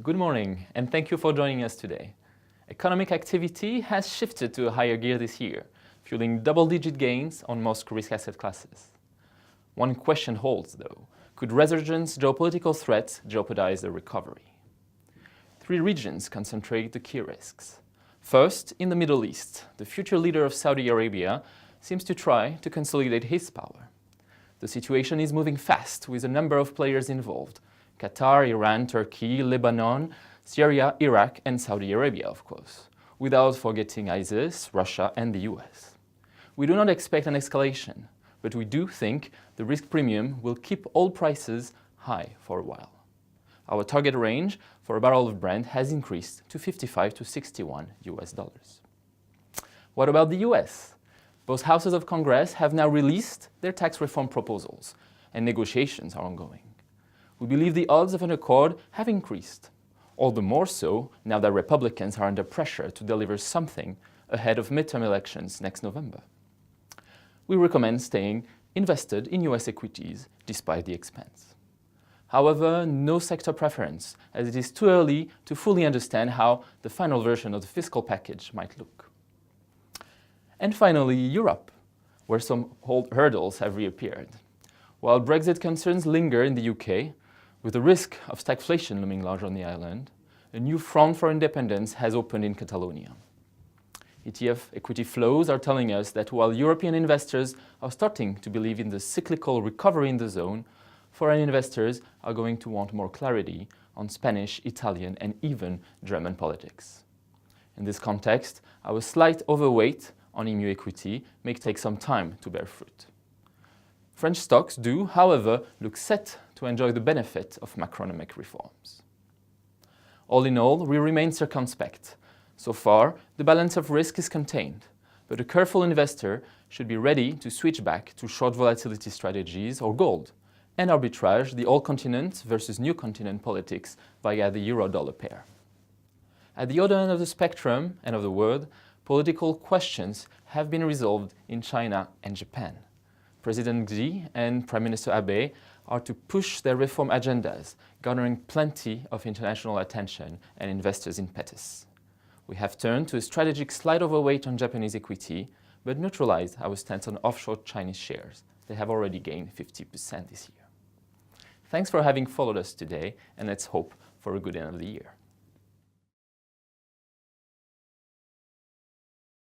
Good morning, and thank you for joining us today. Economic activity has shifted to a higher gear this year, fueling double-digit gains on most risk asset classes. One question holds, though. Could resurgent geopolitical threats jeopardize the recovery? Three regions concentrate the key risks. First, in the Middle East, the future leader of Saudi Arabia seems to try to consolidate his power. The situation is moving fast, with a number of players involved: Qatar, Iran, Turkey, Lebanon, Syria, Iraq, and Saudi Arabia, of course, without forgetting ISIS, Russia, and the US. We do not expect an escalation, but we do think the risk premium will keep oil prices high for a while. Our target range for a barrel of Brent has increased to $55 to $61 US. What about the US? Both houses of Congress have now released their tax reform proposals, and negotiations are ongoing. We believe the odds of an accord have increased, all the more so now that Republicans are under pressure to deliver something ahead of midterm elections next November. We recommend staying invested in US equities despite the expense. However, no sector preference, as it is too early to fully understand how the final version of the fiscal package might look. And finally, Europe, where some hurdles have reappeared. While Brexit concerns linger in the UK, with the risk of stagflation looming large on the island, a new front for independence has opened in Catalonia. ETF equity flows are telling us that while European investors are starting to believe in the cyclical recovery in the zone, foreign investors are going to want more clarity on Spanish, Italian, and even German politics. In this context, our slight overweight on EMU equity may take some time to bear fruit. French stocks do, however, look set to enjoy the benefit of macroeconomic reforms. All in all, we remain circumspect. So far, the balance of risk is contained, but a careful investor should be ready to switch back to short volatility strategies or gold, and arbitrage the old continent versus new continent politics via the euro-dollar pair. At the other end of the spectrum and of the world, political questions have been resolved in China and Japan. President Xi and Prime Minister Abe are to push their reform agendas, garnering plenty of international attention and investors' impetus. We have turned to a strategic slight overweight on Japanese equity, but neutralized our stance on offshore Chinese shares. They have already gained 50% this year. Thanks for having followed us today, and let's hope for a good end of the year.